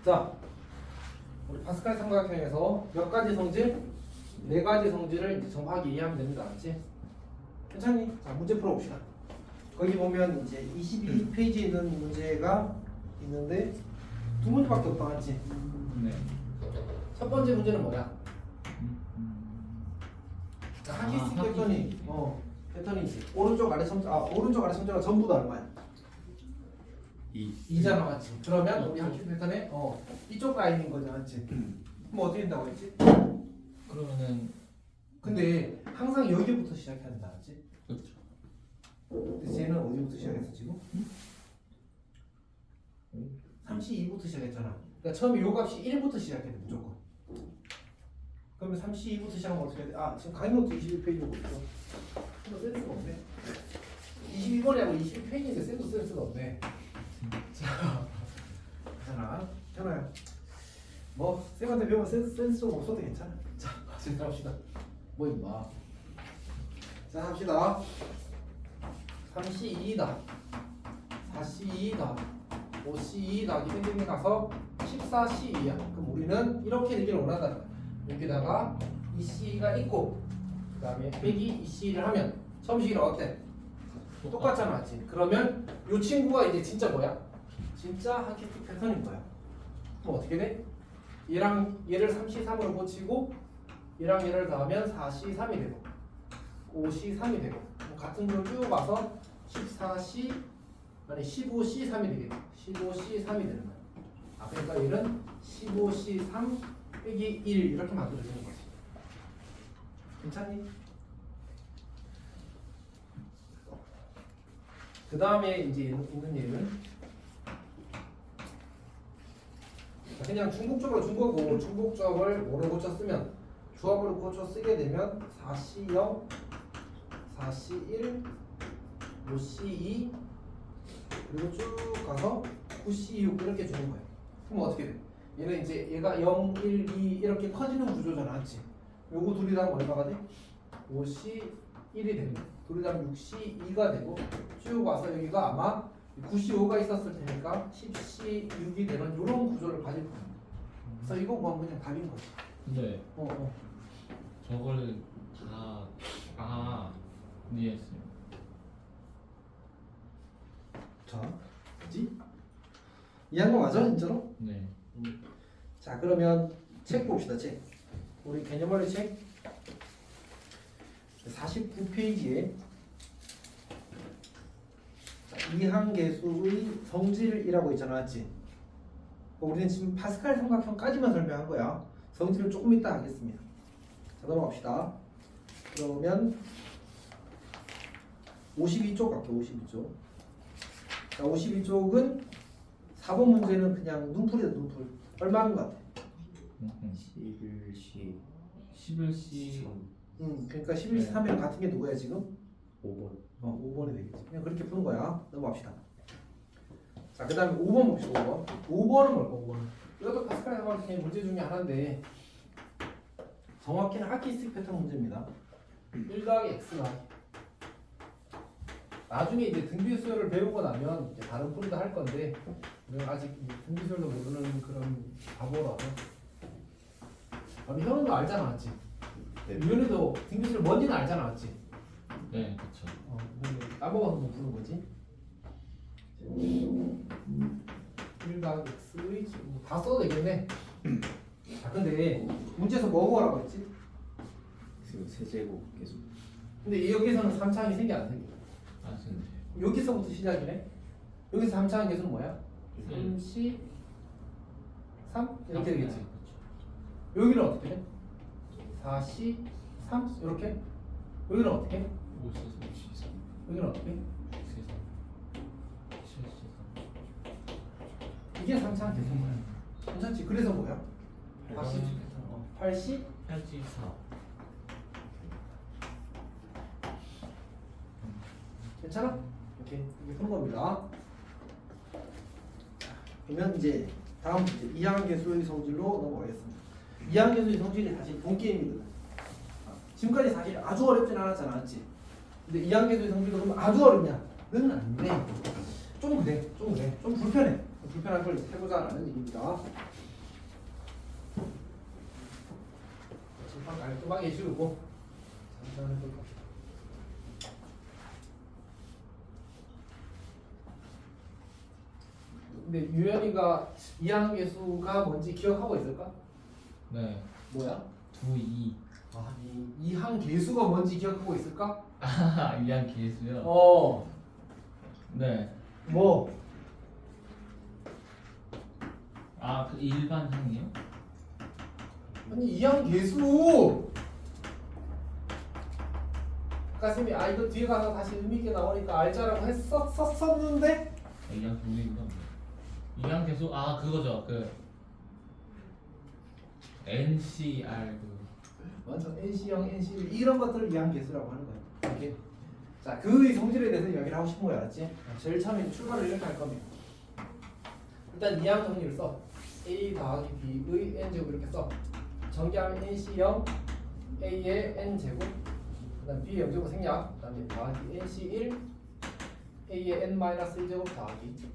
자, 우리 파스칼 삼각형에서 몇 가지 성질? 네 가지 성질을 이제 정확하게 이해하면 됩니다. 알지? 괜찮니? 자, 문제 풀어봅시다. 거기 보면 이제 22페이지에 있는 문제가 있는데 두 문제밖에 없다. 맞지? 네. 첫 번째 문제는 뭐야? 자, 하키스틱 패턴이 패턴이지. 오른쪽 아래 성자가 전부 다 얼마야? 2잖아, 맞지? 그러면 우리 하키스틱 패턴에 이쪽 라인인 거잖아, 맞지? 그럼 어떻게 된다고 했지? 그러면은 근데 항상 여기부터 시작해야 된다, 맞지? 그렇죠. 근데 쟤는 어디부터 시작했어 지금? 32부터 시작했잖아. 그러니까 처음에 요 값이 1부터 시작해야 돼 무조건. 그러면 32부터 시작하면 어떻게 해야 돼? 아, 지금 강의노트 21페이지 보고 있어. 이거 센스가 없네. 22번이하고 21페이지인데 센스가 없네. 자, 괜찮아. 괜찮아요. 뭐 쌤한테 배우면 센스 좀 없어도 괜찮아. 자, 지금 합시다. 뭐 임마. 자, 합시다. 3C2다 4C2다 5C2다 이렇게 가서 14C2야. 그럼 우리는 이렇게 되기를 원한다는 거야. 여기다가 2C가 있고 그 다음에 빼기 2C를 하면 처음식이랑 어때? 똑같잖아, 맞지? 그러면 이 친구가 이제 진짜 뭐야? 진짜 하키틱 패턴인 거야. 그럼 어떻게 돼? 얘랑 얘를 3C3으로 고치고 얘랑 얘를 더하면 4C3이 되고 5C3이 되고 같은 걸 쭉 와서 14C 아니 15C3이 되겠네. 15C3이 되는 거야. 아, 그러니까 얘는 15C3 빼기 1 이렇게 만들어지는 거지. 괜찮니? 그 다음에 이제 있는 얘는 그냥 중복적으로 준 거고 중복적을 뭐로 고쳐 쓰면 주합으로 고쳐 쓰게 되면 4C0 4C1 5C2 그리고 쭉 가서 9C6 이렇게 주는 거예요. 그럼 어떻게 돼? 얘는 이제 얘가 0, 1, 2 이렇게 커지는 구조잖아, 맞지? 요거 둘이 다 얼마가 돼? 5C1이 되고 둘이 다 6C2가 되고 쭉 와서 여기가 아마 9C5가 있었을 테니까 10C6이 되는 이런 구조를 가질 겁니다. 그래서 이거 구하면 그냥 답인 거지. 근데 저걸 이해했어요. 자, 그지? 이해한 거 맞아, 진짜로? 네. 자, 그러면 책 봅시다, 책. 우리 개념원의 책 49페이지에 이항계수의 성질이라고 있잖아, 맞지? 우리는 지금 파스칼 삼각형까지만 설명한 거야. 성질을 조금 이따 하겠습니다. 자, 넘어갑시다. 그러면 52쪽 갈게요. 52쪽. 자, 52쪽은 4번 문제는 그냥 눈풀이다, 눈풀. 얼마 하는 것 같아? 11C 그러니까 11, 3이랑 같은 게 누구야 지금? 5번. 5번이 되겠지. 그냥 그렇게 푸는 거야. 넘어갑시다. 자, 그 다음에 5번 봅시다. 5번. 5번은 뭘까? 5번은. 이것도 파스칼 삼각형의 문제 중에 하나인데 정확히는 하키스틱 패턴 문제입니다. 1 더하기 x가 나중에 이제 등비수열을 배우고 나면 이제 다른 풀이도 할 건데 우리는 아직 등비수열도 모르는 그런 바보라서. 현우도 알잖아, 맞지? 네. 유연이도 등비수열 뭔지는 알잖아, 맞지? 네, 그렇죠. 근데 까먹어서 못 푸는 거지. 1 더하기 x의 다 써도 되겠네. 자, 근데 문제에서 뭐 구하라고 했지? 지금 세제곱 계속. 근데 여기서는 3차항이 생겨 안 생겨? 아, 근데 여기서부터 시작이네. 여기서 3차항 계수는 뭐야? 3, 3C 3 이렇게 네, 되겠지. 그렇죠. 여기는 어떻게 돼? 4C 3 이렇게. 여기는 어떻게? 5C3 여기는 어떻게? 6C3 7C3 이게 3차항 계수인 거야. 괜찮지? 그래서 뭐야? 80 8C 80 8C4 괜찮아? 이렇게 푸는 겁니다. 그러면 이제 다음 문제 이항계수의 성질로 넘어가겠습니다. 이항계수의 성질이 사실 본게임이거든. 지금까지 사실 아주 어렵진 않았잖아, 맞지? 근데 이항계수의 성질도 그럼 아주 어렵냐? 는 아닌데 좀 그래, 좀 불편해. 불편한 걸 해보자라는 얘기입니다. 칠판 깔끔하게 지우고 잠깐 해볼까. 근데 유연이가 이항계수가 뭔지 기억하고 있을까? 네. 뭐야? 2, 2. 이 이항계수가 뭔지 기억하고 있을까? 아, 이한 계수요? 어, 네. 뭐? 아, 그 일반항이요? 아니 이항계수. 가슴이 이거 뒤에 가서 다시 의미 있게 나오니까 알자라고 썼었는데 이한 계수인가? 이한 계수 아 그거죠. 그 NCR 그 먼저 NC형, NC1 이런 것들을 이항계수라고 하는 거야. 이렇게. 자, 그의 성질에 대해서 이야기를 하고 싶은 거야, 알았지? 제일 처음에 출발을 이렇게 할 겁니다. 일단 이항 정리를 써. A 더하기 B의 N제곱 이렇게 써. 전개하면 NC0 A의 N제곱, 그 다음 B의 0제곱 생략, 그 다음에 더하기 NC1 A의 N-1제곱 더하기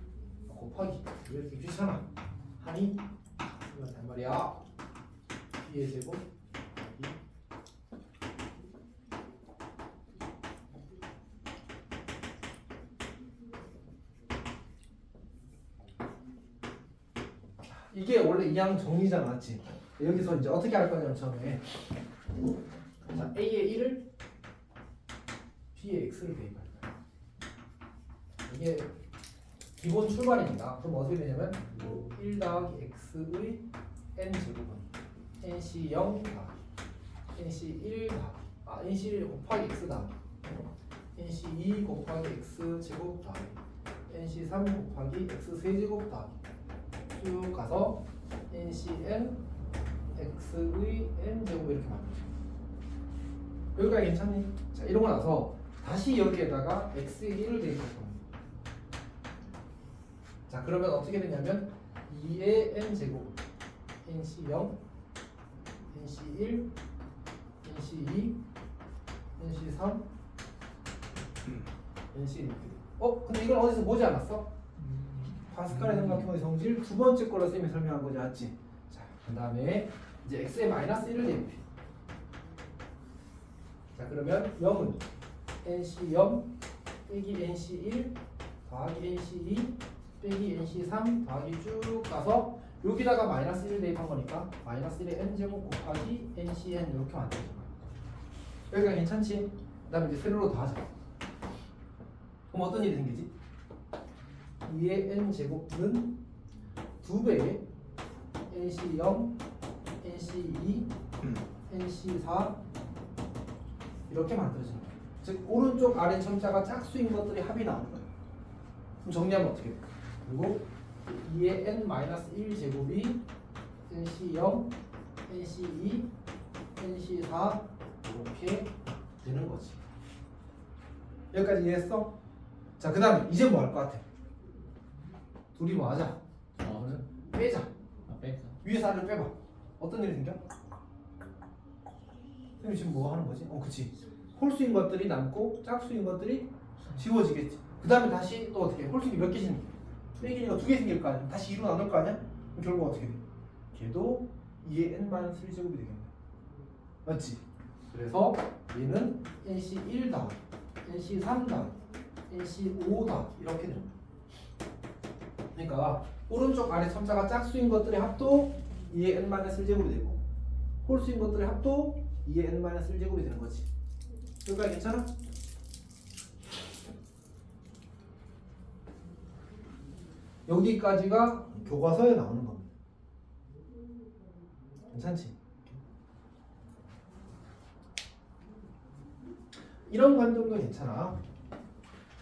곱하기. 왜 이렇게 귀찮아? 하니? 이거 단 말이야. B의 제곱 더하기 이게 원래 이항 정리잖아, 맞지? 여기서 이제 어떻게 할 거냐면 처음에 자, A의 1을 B의 X를 대입할 거야. 이게 기본 출발입니다. 그럼 어떻게 되냐면 1 더하기 X의 N제곱은 NC0 더하기 NC1 더하기 NC1 곱하기 X 더하기 NC2 곱하기 X제곱 더하기 NC3 곱하기 X3제곱 더하기 쭉 가서 NCN X의 N제곱 이렇게 만들죠. 여기까지 괜찮니? 자, 이러고 나서 다시 여기에다가 X의 1을 대입할 겁니다. 자, 그러면 어떻게 되냐면 2의 N제곱 NC0 NC1 NC2 NC3 NC1 근데 이걸 어디서 보지 않았어? 파스칼의 삼각형의 성질 두 번째 거로 쌤이 설명한 거지, 맞지? 자, 그 다음에 이제 x의 마이너스 1을 대입해. 자, 그러면 0은 nc0 빼기 nc1 더하기 nc2 빼기 nc3 더하기 쭉 가서 여기다가 마이너스 1을 대입한 거니까 마이너스 1의 n제곱 곱하기 ncn 이렇게 만들어져. 여기가 괜찮지? 그 다음에 이제 세로로 더하자. 그럼 어떤 일이 생기지? 2의 n제곱은 2배의 nc0, nc2, nc4 이렇게 만들어지는 거예요. 즉 오른쪽 아래 첨자가 짝수인 것들이 합이 나오는 거예요. 그럼 정리하면 어떻게 될까? 그리고 2의 n-1제곱이 nc0, nc2, nc4 이렇게 되는 거지. 여기까지 이해했어? 자, 그 다음에 이제 뭐 할 것 같아? 둘이 뭐 하자? 아, 빼자. 뺄까? 위에서 아래로 빼봐. 어떤 일이 생겨? 선생님 지금 뭐 하는 거지? 그치. 홀수인 것들이 남고 짝수인 것들이 지워지겠지. 그 다음에 다시 또 어떻게 해? 홀수가 몇 개 생겨? 빼기니까 2개 생길 거 아니야? 다시 2로 나눌 거 아니야? 그럼 결국 어떻게 돼? 걔도 2의 n-1제곱이 되겠네. 맞지? 그래서 얘는 nc1 더하기 nc3 더하기 nc5 더하기 이렇게 되는 거야. 그러니까 오른쪽 아래 첨자가 짝수인 것들의 합도 2의 n-1제곱이 되고 홀수인 것들의 합도 2의 n-1제곱이 되는 거지. 여기까지 괜찮아? 여기까지가 교과서에 나오는 겁니다. 괜찮지? 이런 관점도 괜찮아.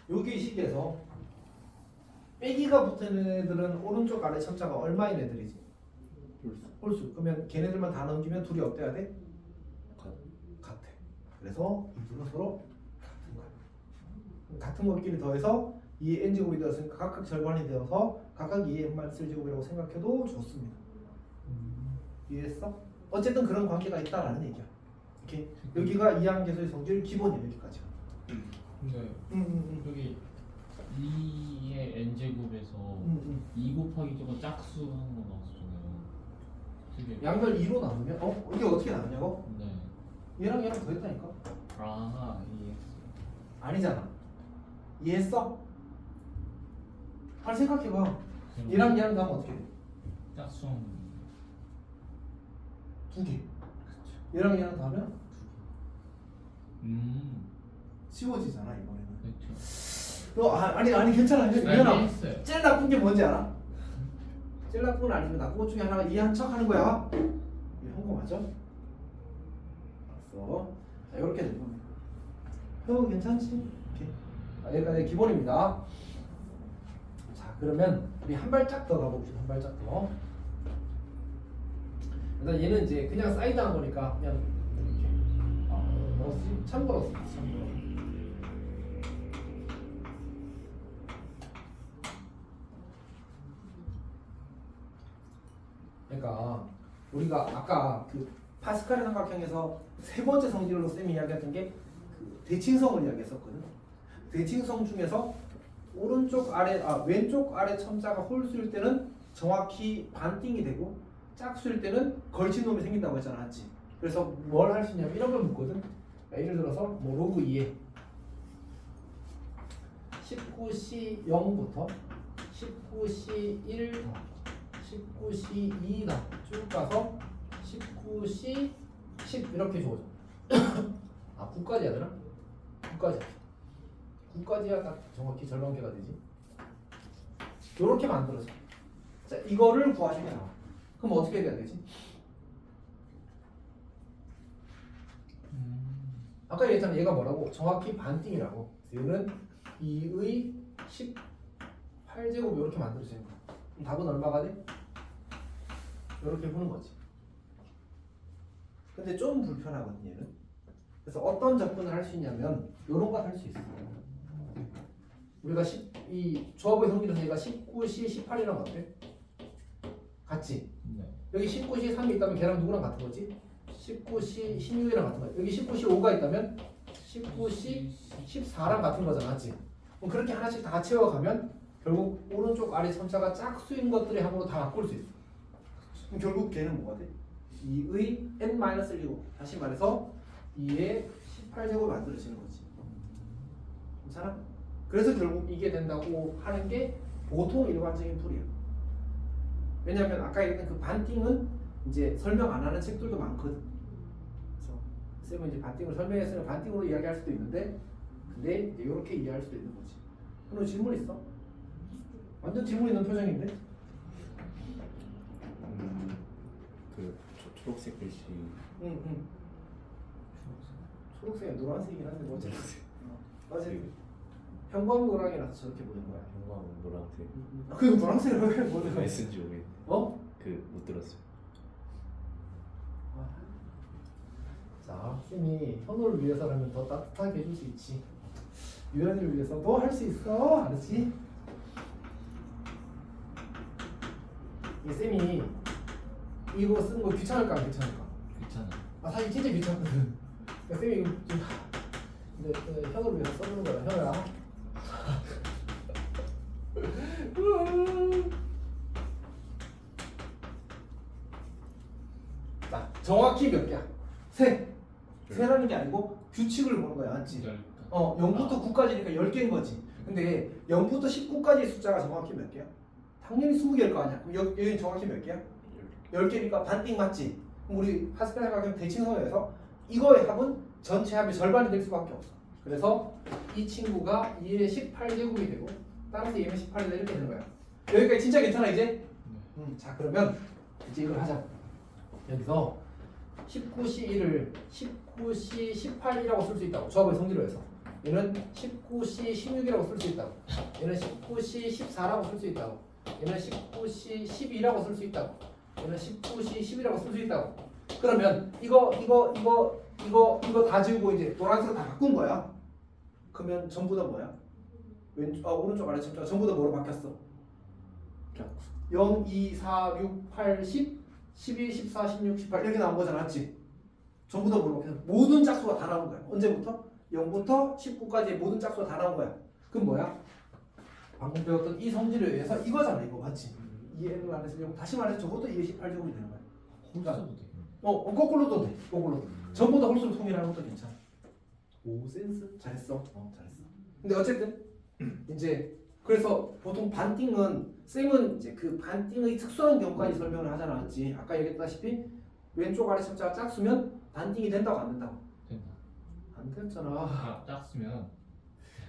여기 식에서 빼기가 붙은 애들은 오른쪽 아래 첨자가 얼마인 애들이지? 홀수. 그러면 걔네들만 다 넘기면 둘이 어때야 돼? 같아. 그래서 이 둘은 서로 같은 거야. 같은 것끼리 더해서 2의 n제곱이 되었으니까 각각 절반이 되어서 각각 2의 n-1제곱이라고 생각해도 좋습니다. 이해했어? 어쨌든 그런 관계가 있다라는 얘기야. 이렇게 여기가 이항계수의 성질 기본이야. 여기까지가. 근데 여기 2의 n제곱에서 2 곱하기 저거 짝수 하는 거 나왔잖아요. 되게 양변 2로 나누면 이게 어떻게 나누냐고? 네. 얘랑 얘랑 더했다니까? 아 이해했어. 아니잖아. 이해했어? 잘 생각해봐. 그럼 얘랑 얘랑 나누면 어떻게 돼? 짝수 두 개. 얘랑 얘랑 다면 쉬워지잖아 이번에는. 그렇죠. 아니 괜찮아. 미안하. 이해했어요. 제일 나쁜 게 뭔지 알아? 제일 나쁜 건 아니지만 나쁜 것 중에 하나가 이해한 척 하는 거야. 이해한 거 맞아? 알았어. 자 이렇게 되는 겁니다. 형 괜찮지? 이렇게. 여기까지 기본입니다. 자 그러면 우리 한 발짝 더 가봅시다. 한 발짝 더. 일단 얘는 이제 그냥 사이드한 거니까 그냥 이렇게 뭐지? 참고로 씁니다. 참고로. 그러니까 우리가 아까 그 파스칼의 삼각형에서 세 번째 성질로 쌤이 이야기했던 게 그 대칭성을 이야기했었거든. 대칭성 중에서 왼쪽 아래 첨자가 홀수일 때는 정확히 반띵이 되고 짝수일 때는 걸친 놈이 생긴다고 했잖아, 맞지? 그래서 뭘 할 수 있냐면 이런 걸 묻거든. 그러니까 예를 들어서 뭐 로그 2에 19C 0부터 19C 1 더 19C 2 더 쭉 가서 19C 10 이렇게 주어져. 9까지 해야 되나? 9까지 해야 딱 정확히 절반계가 되지. 요렇게 만들어져. 자, 이거를 구하시면 나와. 그럼 어떻게 해야 되지? 아까 얘기했잖아. 얘가 뭐라고? 정확히 반띵이라고. 얘는 2의 18제곱 이렇게 만들어지는 거야. 그럼 답은 얼마가 돼? 이렇게 보는 거지. 근데 좀 불편하거든 얘는. 그래서 어떤 접근을 할 수 있냐면 이런 거 할 수 있어. 우리가 이 조합의 성질에서 얘가 19C 18이랑 같아. 같지? 네. 여기 19C 3이 있다면 걔랑 누구랑 같은 거지? 19C 16이랑 같은 거야. 여기 19C 5가 있다면 19C 14랑 같은 거잖아, 맞지? 그럼 그렇게 하나씩 다 채워가면 결국 오른쪽 아래 첨자가 짝수인 것들의 합으로 다 바꿀 수 있어. 그럼 결국 걔는 뭐가 돼? 2의 n-1이고 다시 말해서 2의 18제곱 만들어지는 거지. 괜찮아? 그래서 결국 이게 된다고 하는 게 보통 일반적인 풀이야. 왜냐하면 아까 얘기했던 그 반띵은 이제 설명 안 하는 책들도 많거든. 그래서 쌤은 이제 반띵을 설명했으면 반띵으로 이야기할 수도 있는데, 근데 이제 이렇게 이해할 수도 있는 거지. 그럼 질문 있어? 완전 질문 있는 표정인데? 그 초록색 글씨. 응. 초록색이 노란색이긴 한데 뭐 어쨌든. 어쨌든 형광 노랑이라서 저렇게 보는 거야. 형광 노란색. 그리고 노란색을 왜 보는 왜 거야? 쓴지 모르겠네. 어? 못 들었어요. 자, 쌤이 현우를 위해서라면 더 따뜻하게 해줄 수 있지. 유연이를 위해서 너 할 수 있어, 알았지? 이 쌤이 이거 쓰는 거 귀찮을까 안 귀찮을까? 괜찮아. 사실 진짜 귀찮거든. 그러니까 쌤이 이거 좀 근데 현우를 위해서 써주는 거야, 현우야. 자, 정확히 몇 개야? 세. 세라는 게 아니고 규칙을 보는 거야, 맞지? 0부터 9까지니까 10개인 거지. 근데 0부터 19까지의 숫자가 정확히 몇 개야? 당연히 20개일 거 아니야. 그럼 여기 정확히 몇 개야? 10개니까 반띵 맞지? 그럼 우리 파스칼 삼각형 대칭성에서 이거의 합은 전체 합의 절반이 될 수밖에 없어. 그래서 이 친구가 2의 18제곱이 되고 따라서 2의 18이 이렇게 되는 거야. 여기까지 진짜 괜찮아 이제? 자 그러면 이제 이걸 하자. 여기서 19C1을 19C 18이라고 쓸 수 있다고. 조합의 성질로 해서 얘는 19C 16이라고 쓸 수 있다고. 얘는 19C 14라고 쓸 수 있다고. 얘는 19C 12라고 쓸 수 있다고. 얘는 19C 10이라고 쓸 수 있다고. 그러면 이거 다 지우고 이제 노란색으로 다 바꾼 거야. 그러면 전부 다 뭐야? 오른쪽 아래 첨자가 전부 다 뭐로 바뀌었어? 0, 2, 4, 6, 8, 10, 12, 14, 16, 18 이렇게 나온 거잖아, 맞지? 전부 다 뭐로 바뀌었어? 모든 짝수가 다 나온 거야. 언제부터? 0부터 19까지의 모든 짝수가 다 나온 거야. 그럼 뭐야? 방금 배웠던 이 성질에 의해서 이거잖아 이거 맞지? 이 n을 안에 쓰려고 다시 말해서 저것도 218제곱이 되는 거야. 홀수도 되겠네. 거꾸로도 돼. 거꾸로도. 전부 다 홀수로 통일하는 것도 괜찮아. 오 센스 잘했어. 잘했어. 근데 어쨌든 이제 그래서 보통 반띵은 쌤은 이제 그 반띵의 특수한 경우까지 설명을 하잖아, 맞지? 아까 얘기했다시피 왼쪽 아래 숫자가 짝수면 반띵이 된다고 안 된다고? 된다. 안 됐잖아. 아, 짝수면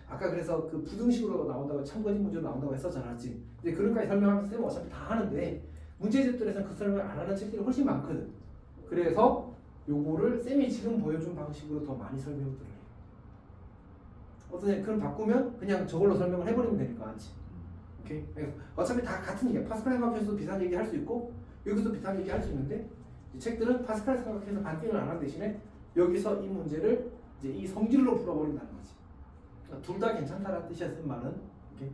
아까 그래서 그 부등식으로 나온다고 참고진 문제로 나온다고 했었잖아, 맞지? 근데 그런까지 설명하면서 쌤은 어차피 다 하는데 문제집들에서는 그 설명을 안 하는 책들이 훨씬 많거든. 그래서 요거를 쌤이 지금 보여준 방식으로 더 많이 설명을 해. 어떤 그럼 바꾸면 그냥 저걸로 설명을 해버리면 되니까, 맞지? 오케이. 어차피 다 같은 얘기야. 파스칼 삼각형에서도 비슷한 얘기 할 수 있고 여기서 비슷한 얘기 할 수 있는데 이 책들은 파스칼 삼각형에서 반띵을 안 하는 대신에 여기서 이 문제를 이제 이 성질로 풀어버린다는 거지. 둘 다 괜찮다라는 뜻이야, 쓴 말은. 오케이.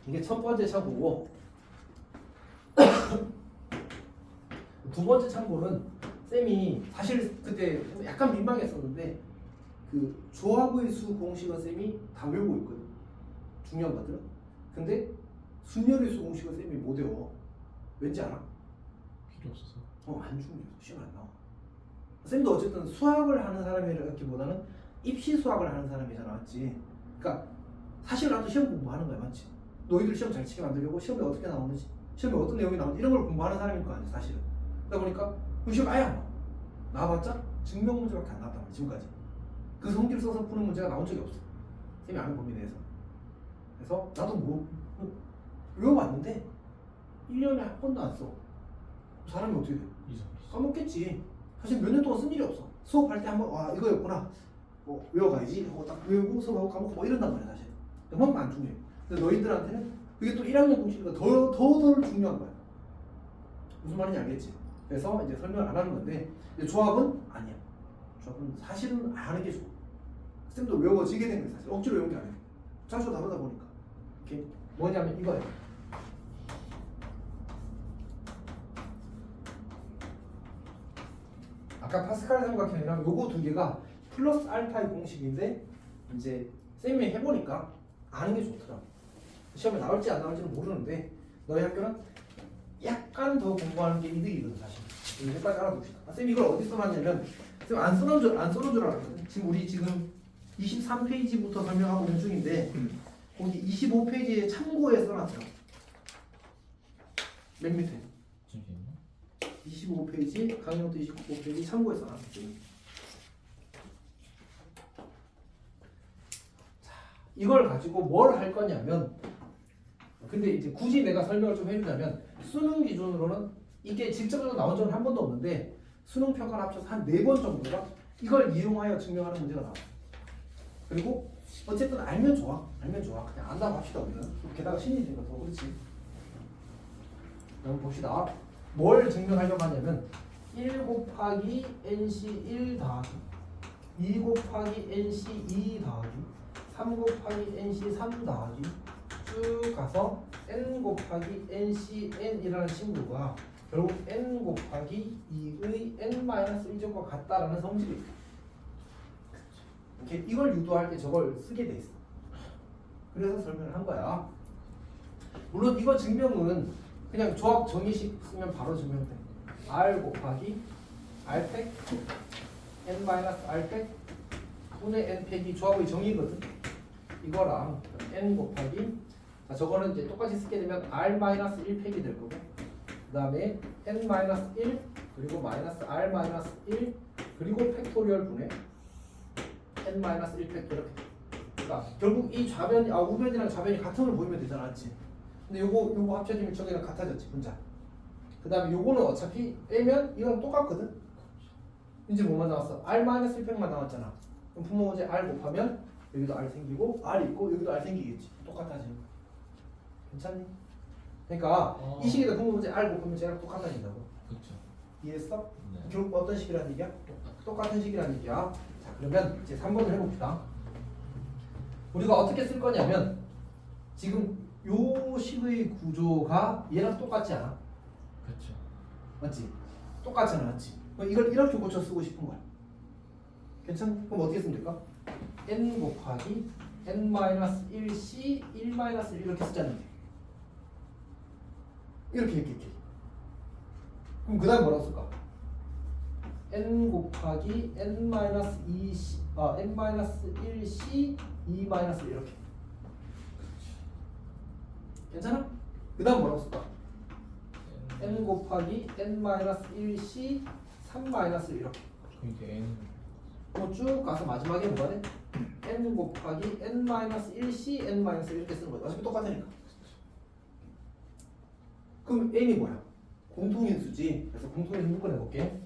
이게 첫 번째 참고고 두 번째 참고는 쌤이 사실 그때 약간 민망했었는데 그 조합의 수 공식은 쌤이 다 외우고 있거든. 중요한 것들은. 근데 순열의 수 공식은 쌤이 못 외워. 왠지 알아? 필요 없어서. 안 중요해. 시험 안 나와. 쌤도 어쨌든 수학을 하는 사람이라기보다는 입시 수학을 하는 사람이잖아, 맞지? 그러니까 사실 나도 시험 공부하는 거야, 맞지? 너희들 시험 잘 치게 만들려고 시험에 어떻게 나오는지, 시험에 어떤 내용이 나오는지 이런 걸 공부하는 사람일 거 아니야, 사실은. 그러다 보니까 그 시험 아예 안 나와. 나와봤자 증명 문제밖에 안 나왔단 말이야, 지금까지. 그 성질 써서 푸는 문제가 나온 적이 없어. 쌤이 아는 범위 내에서. 그래서 나도 뭐 외워봤는데 1년에 한 번도 안 써. 사람이 어떻게 돼? 까먹겠지. 사실 몇 년 동안 쓴 일이 없어. 수업할 때 한번 와 이거였구나. 외워가야지. 딱 외우고 수업하고 까먹고 뭐 이런단 말이야, 사실. 그만큼 안 중요해. 근데 너희들한테는 그게 또 1학년 공식이니까 더 중요한 거야. 무슨 말인지 알겠지? 그래서 이제 설명을 안 하는 건데 이제 조합은 아니야. 조합은 사실은 아는 게 좋아. 쌤도 외워지게 된 거야, 사실. 억지로 외운 게 아니야. 장소 다르다 보니까. 이렇게 뭐냐면 이거예요. 아까 파스칼 삼각형이랑 요거 두 개가 플러스 알파의 공식인데 이제 쌤이 해보니까 아는 게 좋더라. 시험에 나올지 안 나올지는 모르는데 너희 학교는 약간 더 공부하는 게 이득이거든, 사실. 여기까지 알아둡시다. 쌤 이걸 어디 써놨냐면 쌤 안 써놓은 줄 알았거든. 지금 우리 지금 23페이지부터 설명하고 있는 중인데 거기 25페이지에 참고에 써놨어요. 맨 밑에. 잠시만요. 25페이지 강의노트 25페이지 참고에 써놨어요. 자, 이걸 가지고 뭘 할 거냐면 근데 이제 굳이 내가 설명을 좀 해주자면 수능 기준으로는 이게 직접적으로 나온 적은 한 번도 없는데 수능 평가를 합쳐서 한 4번 정도가 이걸 이용하여 증명하는 문제가 나와요. 그리고 어쨌든 알면 좋아. 알면 좋아. 그냥 안다고 합시다, 우리는. 게다가 신입이니까 더 그렇지. 그럼 봅시다. 뭘 증명하려고 하냐면 1 곱하기 nc 1 더하기 2 곱하기 nc 2 더하기 3 곱하기 nc 3 더하기 쭉 가서 n 곱하기 nc n이라는 친구가 결국 n 곱하기 2의 n-1제곱과 같다라는 성질이 있어요. 이렇게 이걸 유도할 때 저걸 쓰게 돼 있어. 그래서 설명을 한 거야. 물론 이거 증명은 그냥 조합 정의식 쓰면 바로 증명돼. r 곱하기 r 팩 n-r 팩 분의 n 팩이 조합의 정의거든. 이거랑 n 곱하기 자, 저거는 이제 똑같이 쓰게 되면 r-1 팩이 될 거고 그 다음에 n-1 그리고 마이너스 r-1 그리고 팩토리얼 분의 n-1 팩 이렇게. 그러니까 결국 이 좌변이 우변이랑 좌변이 같은 걸 보이면 되잖아, 맞지? 근데 요거 합쳐지면 저기랑 같아졌지, 분자. 그 다음에 요거는 어차피 빼면 이거랑 똑같거든. 이제 뭐만 나왔어? r-1팩만 나왔잖아. 그럼 분모문제 r 곱하면 여기도 r 생기고 r 있고 여기도 r 생기겠지. 똑같아지는 거야. 괜찮니? 그러니까 이 식에다 분모문제 r 곱하면 쟤랑 똑같아진다고. 그렇죠. 이해했어? 네. 결국 어떤 식이라는 얘기야? 똑같은 식이라는 얘기야. 자, 그러면 이제 3번을 해봅시다. 우리가 어떻게 쓸 거냐면 지금 요 식의 구조가 얘랑 똑같지 않아? 그렇죠. 맞지? 똑같잖아, 맞지? 그럼 이걸 이렇게 고쳐 쓰고 싶은 거야. 괜찮니? 그럼 어떻게 쓰면 될까? n 곱하기 n-1c 1-1 이렇게 쓰자는 이렇게. 그럼 그 다음 뭐라고 쓸까? n 곱하기 n-2c n-1c 2-1 이렇게. 괜찮아? 그 다음 뭐라고 쓸까? n 곱하기 n-1c 3-1 이렇게. 이게 n 뭐 쭉 가서 마지막에 뭐가 돼? n 곱하기 n-1c n-1 이렇게 쓰는 거야. 어차피 똑같으니까. 그럼 n이 뭐야? 공통인수지. 그래서 공통인수 묶어내볼게.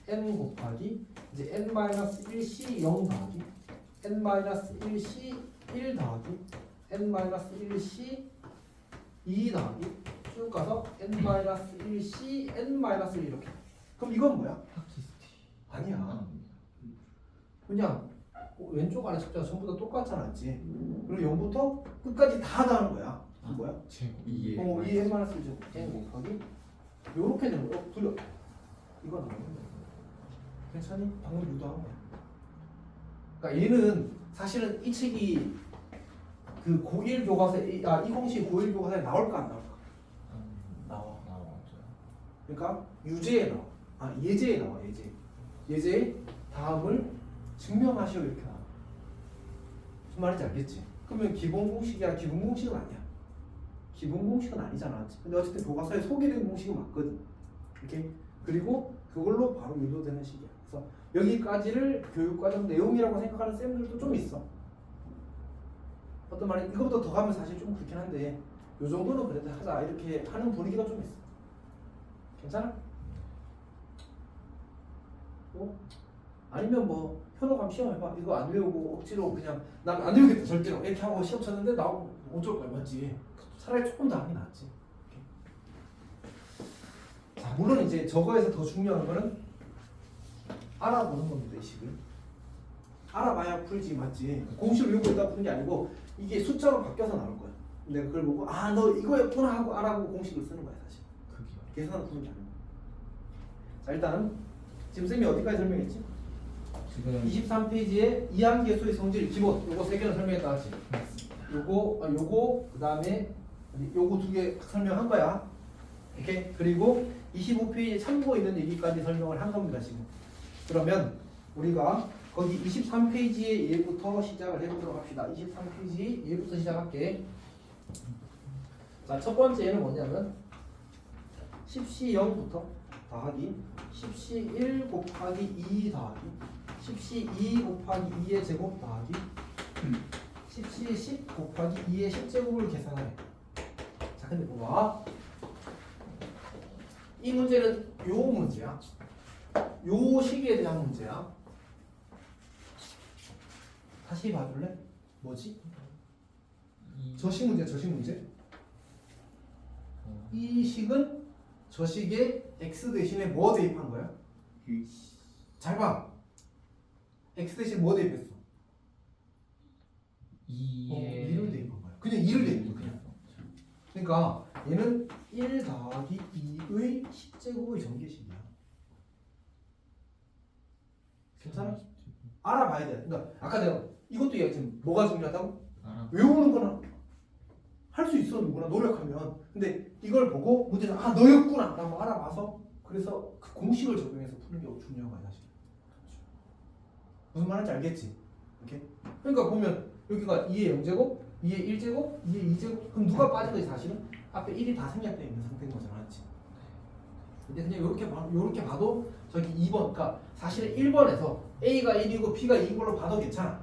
n 곱하기 이제 n-1c 0 더하기 n-1c 1 더하기 n-1c 2 더하기 쭉 가서 n-1c n-1 이렇게. 그럼 이건 뭐야? 팍티스티 아니야. 그냥 왼쪽 아래 숫자가 전부 다 똑같잖아, 맞지? 그리고 0부터 끝까지 다 더하는 거야. 그 뭐야? 제곱 이게 이 n-1 n 곱하기 요렇게 되는 거야. 돌려. 이건 아닌데. 괜찮니? 방금 유도한 거야. 그러니까 얘는 사실은 이 책이 그 고1 교과서에 이 공식 고1 교과서에 나올까 안 나올까? 나와. 나와죠. 그러니까 유제에 나와. 예제에 나와. 예제 다음을 증명하시오 이렇게 나와. 무슨 말인지 알겠지? 그러면 기본 공식이야? 기본 공식은 아니야. 기본 공식은 아니잖아. 근데 어쨌든 교과서에 소개된 공식은 맞거든. 이렇게. 그리고 그걸로 바로 유도되는 식이야. 그래서 여기까지를 교육과정 내용이라고 생각하는 쌤들도 좀 있어. 어떤 말이 이거보다 더 가면 사실 좀 그렇긴 한데 요 정도는 그래도 하자 이렇게 하는 분위기가 좀 있어. 괜찮아? 아니면 뭐 현호감 시험 해봐. 이거 안 외우고 억지로 그냥 난 안 외우겠다 절대로 이렇게 하고 시험 쳤는데 나오면 어쩔 거야, 맞지? 차라리 조금 더 하는 게 낫지. 자, 물론 이제 저거에서 더 중요한 거는 알아보는 겁니다. 이 식을 알아봐야 풀지, 맞지? 공식을 외우고 있다 푸는 게 아니고 이게 숫자로 바뀌어서 나올 거야. 내가 그걸 보고 너 이거였구나 하고 알아보고 공식을 쓰는 거야. 사실 크기요. 계산을 푸는 게 아니고. 자, 일단 지금 쌤이 어디까지 설명했지? 지금 23페이지에 이항계수의 성질 기본 요거 3개는 설명했다 하지. 요거 그다음에 요거 2개 설명한 거야. 오케이? 그리고 25페이지에 참고 있는 얘기까지 설명을 한 겁니다, 지금. 그러면 우리가 거기 23페이지의 예부터 시작을 해보도록 합시다. 23페이지 예부터 시작할게. 자, 첫 번째 예는 뭐냐면 10시 0부터 더하기 10시 1 곱하기 2 더하기 10시 2 곱하기 2의 제곱 더하기 10시 10 곱하기 2의 10제곱을 계산하래. 자, 근데 봐봐. 이 문제는 요 문제야. 요 시기에 대한 문제야. 다시 봐줄래? 뭐지? 저식 문제야, 저식 문제. 이 식은 저식에 x 대신에 뭐 대입한 거야? 잘 봐. x 대신 뭐 대입했어? 2에 2를 대입한 거야. 그냥 2를 대입한 거야. 그냥. 그러니까 얘는 1 더하기 2의 10제곱의 전개식이야. 괜찮아? 알아봐야 돼. 그러니까 아까 내가 이것도 얘기했지만 뭐가 중요하다고? 외우는 거나 할 수 있어, 누구나 노력하면. 근데 이걸 보고 문제는 너였구나 라고 알아봐서 그래서 그 공식을 적용해서 푸는 게 중요한 거야, 사실. 무슨 말인지 알겠지? 이렇게. 그러니까 보면 여기가 2의 0제곱, 2의 1제곱, 2의 2제곱. 그럼 누가 빠진 거지? 사실은 앞에 1이 다 생략되어 있는 상태인 거잖아, 맞지? 근데 그냥 요렇게 봐도 저기 2번, 그러니까 사실은 1번에서 A가 1이고 B가 2인 걸로 봐도 괜찮아,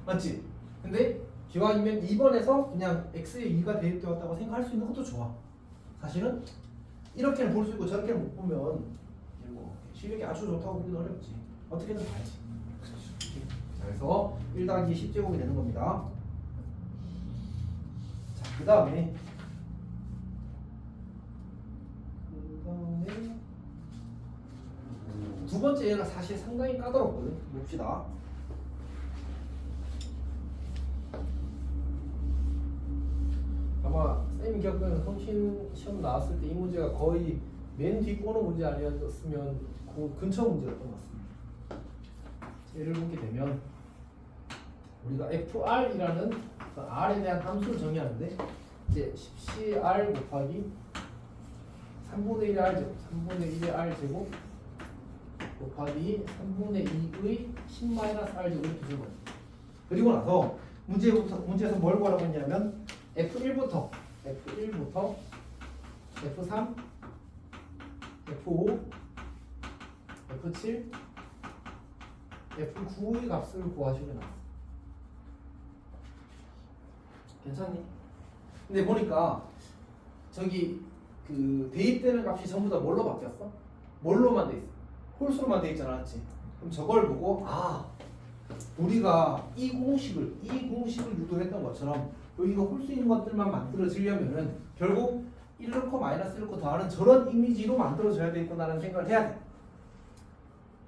맞지? 근데 기왕이면 2번에서 그냥 X에 2가 대입되어 왔다고 생각할 수 있는 것도 좋아. 사실은 이렇게는 볼 수 있고 저렇게는 못 보면 뭐 실력이 아주 좋다고 보기는 어렵지. 어떻게든 봐야지. 자, 그래서 1 더하기 10제곱이 되는 겁니다. 자, 그 다음에 두 번째 얘가 사실 상당히 까다롭거든. 봅시다. 아마 쌤이 기억하는 성신 시험 나왔을 때 이 문제가 거의 맨 뒷번호 문제 아니었으면 그 근처 문제였던 것 같습니다. 예를 보게 되면 우리가 FR이라는 그 R에 대한 함수를 정의하는데 이제 10CR 곱하기 3분의 1의 R제곱 3분의 1의 R제곱 곱하기 3분의 2의 10-R제곱 이렇게 주는 거예요. 그리고 나서 문제에서 뭘 구하라고 했냐면 F1부터 F3 F5 F7 F9의 값을 구하시면 나왔어. 괜찮니? 근데 보니까 저기 그 대입되는 값이 전부 다 뭘로 바뀌었어? 뭘로만 돼 있어? 홀수로만 돼 있잖아, 맞지? 그럼 저걸 보고 우리가 이 공식을 유도했던 것처럼 여기가 홀수인 것들만 만들어지려면은 결국 1 넣고 마이너스 1 넣고 더하는 저런 이미지로 만들어져야 되겠구나라는 생각을 해야 돼.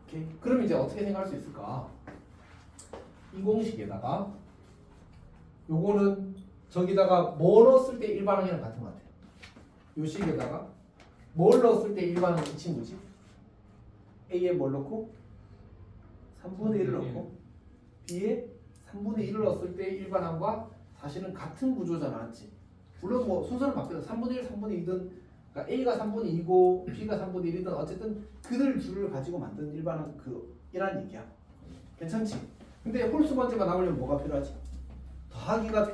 오케이? 그럼 이제 어떻게 생각할 수 있을까? 이 공식에다가 요거는 저기다가 뭐 넣었을 때 일반항이랑 같은 것 같아요. 요 식에다가 뭘 넣었을 때 일반항이 이 친구지? A에 뭘 넣고 3분의 1을 넣고 B에 3분의 1을 넣었을 때 일반항과 사실은 같은 구조잖아, 맞지? 물론 뭐 순서는 바뀌어서 3분의 1, 3분의 2든 그러니까 A가 3분의 2고 B가 3분의 1이든 어쨌든 그들 둘을 가지고 만든 일반항 이란 얘기야. 괜찮지? 근데 홀수 번째가 나오려면 뭐가 필요하지? 더하기만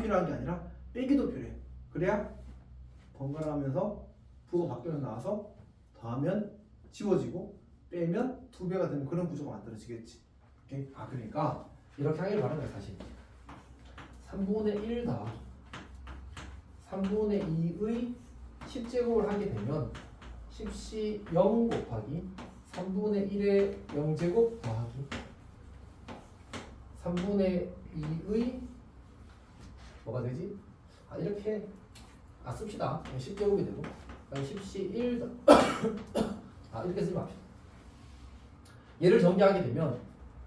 필요한 게 아니라 빼기도 필요해. 그래야 번갈아가면서 부호 바뀌어서 나와서 더하면 지워지고 빼면 2배가 되는 그런 구조가 만들어지겠지. 오케이? 그러니까 이렇게 하길 바라는 거야, 사실. 3분의 1 더하기 3분의 2의 10제곱을 하게 되면 10C 0 곱하기 3분의 1의 0제곱 더하기 3분의 2의 뭐가 되지? 이렇게 씁시다. 10제곱이 되고 그다음 10C 1 이렇게 쓰지 맙시다. 얘를 전개하게 되면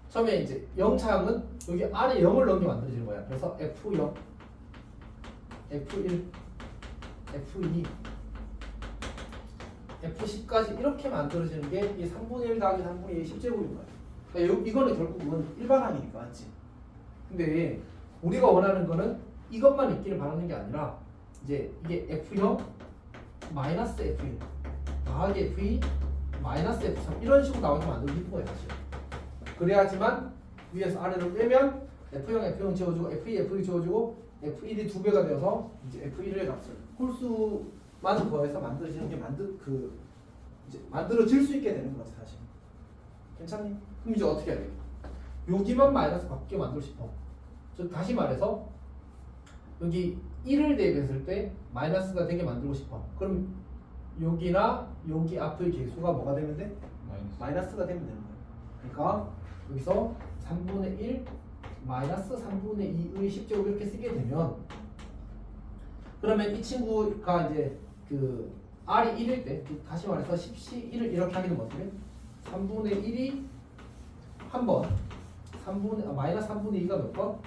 처음에 이제 0차항은 여기 아래 0을 넣은 게 만들어지는 거야. 그래서 F0, F1, F2, F10까지 이렇게 만들어지는 게 이 3분의 1 더하기 3분의 2의 10제곱인 거야. 그러니까 이거는 결국은 일반항이니까, 맞지? 근데 우리가 원하는 거는 이것만 있기를 바라는 게 아니라 이제 이게 F0 마이너스 F1 더하기 F2 마이너스 F3 이런 식으로 나오게 만들고 싶은 거예요, 사실. 그래야지만 위에서 아래로 빼면 F0, F0 지워주고 F2, F2 지워주고 F1이 2배가 되어서 이제 F1의 값을 홀수만 더해서 만들어지는 게 이제 만들어질 수 있게 되는 거지, 사실. 괜찮니? 그럼 이제 어떻게 해야 돼? 여기만 마이너스 바뀌게 만들고 싶어. 다시 말해서 여기 1을 대입했을 때 마이너스가 되게 만들고 싶어. 그럼 여기나 여기 앞의 개수가 뭐가 되면 돼? 마이너스가 되면 되는 거야. 그러니까 여기서 3분의 1 마이너스 3분의 2의 10제곱 이렇게 쓰게 되면 그러면 이 친구가 이제 그 R이 1일 때 다시 말해서 10C 1을 이렇게 하게 되면 어떻게 돼? 3분의 1이 한 번 마이너스 3분의 2가 몇 번?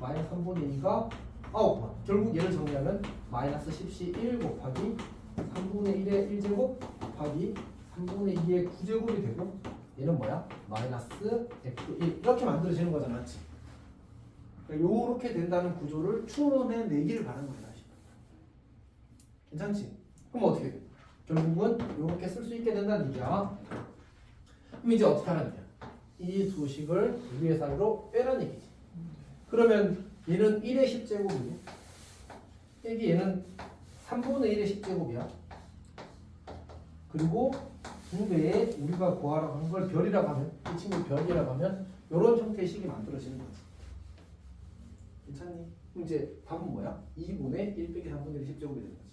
마이너스 3분의 2가 9번. 결국 얘를 정리하면 마이너스 10C 1 곱하기 3분의 1의 1제곱 곱하기 3분의 2의 9제곱이 되고 얘는 뭐야? 마이너스 F1 이렇게 만들어지는 거잖아, 맞지? 그러니까 요렇게 된다는 구조를 추론해내기를 바라는 거야, 다시. 괜찮지? 그럼 어떻게 돼? 결국은 요렇게 쓸 수 있게 된다는 얘기야. 그럼 이제 어떻게 하는 거야? 이 두 식을 위의 사이로 빼라는 얘기지. 그러면 얘는 1의 10제곱이고 여기 얘는 3분의 1의 10제곱이야. 그리고 2배에 우리가 구하라고 하는 걸 별이라고 하면 이 친구 별이라고 하면 이런 형태의 식이 만들어지는 거지. 괜찮니? 그럼 이제 답은 뭐야? 2분의 1 빼기 3분의 1의 10제곱이 되는 거지.